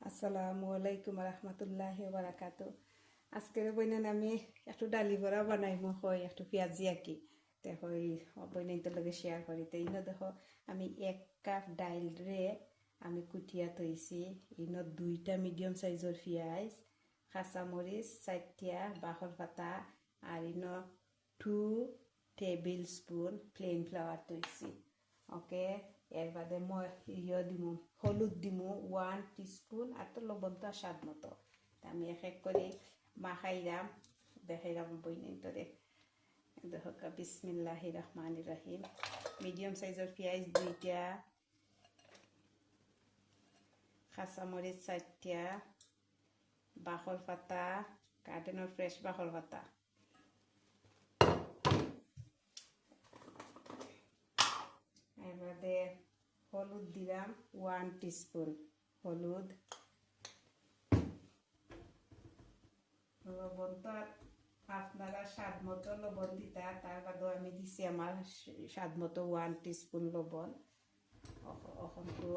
আসসালামু আলাইকুম রহমতুল্লাহি বারাকাতু। আজকের বইনেন আমি একটু ডালি বড়া বানাইমো হয় একটু পেঁয়াজি আঁকি তে হয় বইনেনটোর লগে শেয়ার করি। তো ইনো দেখো আমি 1 কাপ ডাইল রে আমি কুটিয়া থইছি। ইনো 2টা মিডিয়াম সাইজের পেঁয়াজ, কাঁচামরিচ 4টা, বাহর পাতা আর ইনো 2 টেবিল স্পুন প্লেন ফ্লাওয়ার থইছি। ওকে, এর বাদে মই দিমু হলুদ দিমু 1 টিস্পুন আর তো লবণ তো স্বাদ মতো। আমি এক করে মাখাইলাম দেখাইলাম বইনেন তোরে। দেখো বিসমিল্লাহির রহমানির রহিম। মিডিয়াম সাইজের পেঁয়াজ 2টা, কাঁচামরিচ 4টা, বাখর পাতা গার্ডেনের ফ্রেশ বাখর পাতা, এবারে হলুদ দিলাম 1 টিস্পুন হলুদ, লবণ তো আপনারা স্বাদ মতো লবণ দিতা, তার বাদেও আমি দিছি আমার স্বাদ মতো 1 টিস্পুন লবণ। অখনটো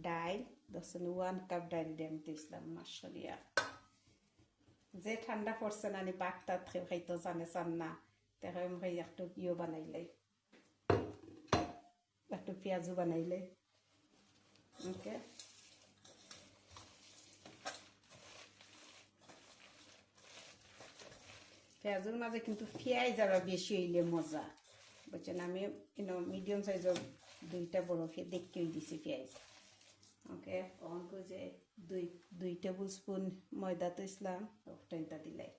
ডাইল দর্শন 1 কাপ ডাইল দিয়ে আমি দিয়েছিলাম মাসরিয়া। যে ঠান্ডা পড়ছে না পাকটা খাইতো জানে চান না, দেখো আমি একটু বানাইলে একটু পেঁয়াজও বানাইলে। ওকে, পেঁয়াজের মাঝে কিন্তু পেঁয়াজ আরো বেশি হইলে মজা, বুঝছেন। আমি মিডিয়াম সাইজের 2টা বড় দেখতে দিছি পেঁয়াজ। ওকে, অঙ্ক যে 2 টেবিল স্পুন ময়দা তো ইসলাম ওটা দিলাই।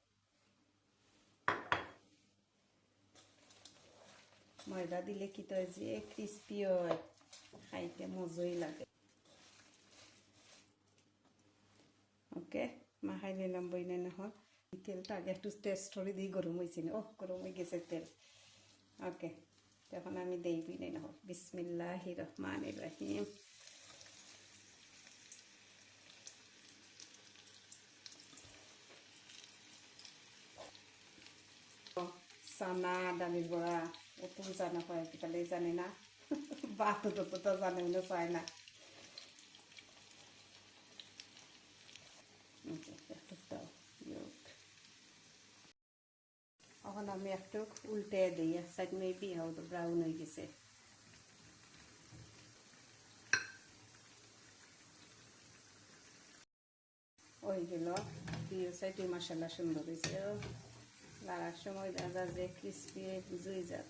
ময়দা দিলে কি তো যে ক্রিস্পি হয়, খাইতে মজাই লাগে। ওকে, মাখাই নিলাম বইনে নহল। তেলটা আগে একটু টেস্ট করে দিই গরম হয়েছে না। গরম হয়ে গেছে তেল। ওকে, তখন আমি দেই বইনে নহল। বিসমিল্লাহির রহমানির রহিম। চানা ডালির বড়া অত জানা হয় তাহলে জানে না, বাত তো জানে না চায় না। এখন আমি একটু উল্টে দিই, এক সাইড মেবি ব্রাউন হয়ে গেছে। ওই গেল 2 সাইডে মশলা সুন্দর হয়েছে। লাগার সময় দেখা যে ক্রিস্পি বুঝেই যাক।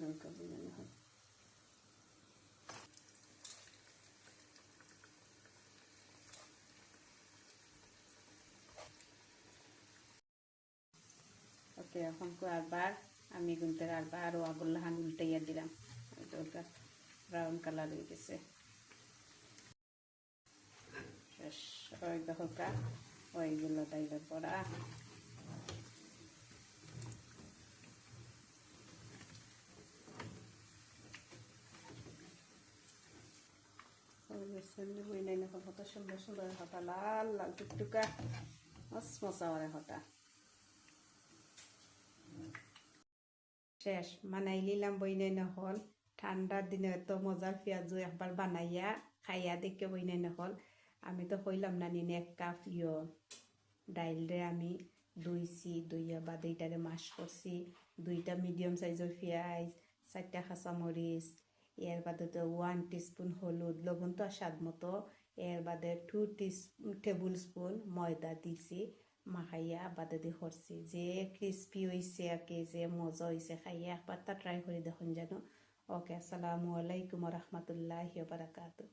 দরকার বুঝানো হয়। ওকে, এখন আরবার আমি কিন্তু আরবার আরও আগল্লাহান উল্টাইয়া দিলাম। দরকার ব্রাউন কালার হয়ে গেছে। শেষ ওই দেখো ওইগুলো ডাইলের পড়া। কত সুন্দর সুন্দর হতা, লাল লাল টুকটুকা মশমশা ওরে হতা। শেষ বানাই নিলাম বইনে নহল। ঠান্ডার দিনে এত মজার পেঁয়াজু একবার বানাইয়া খাইয়া দেখে বইনে নহল। আমি তো কইলাম না নিন 1 কাপ ডাইল রে আমি ধুইছি, ধুইয়া বা 2টারে মাশ করছি। 2টা মিডিয়াম সাইজের পেঁয়াজ, 4টা কাঁচামরিচ, এর বাদে তো 1 টিস্পুন হলুদ, লবণ তো স্বাদ মতো। এর বাদে 2 টেবিল স্পুন ময়দা দিছি, মাখাইয়া বাদে দিয়ে করছি। যে ক্রিস্পি হয়েছে আর কি, যে মজা হয়েছে খাইয়া একবার তা ট্রাই করে দেখুন যেন। ওকে, আসসালামু আলাইকুম রহমতুল্লাহি বারাকাতু।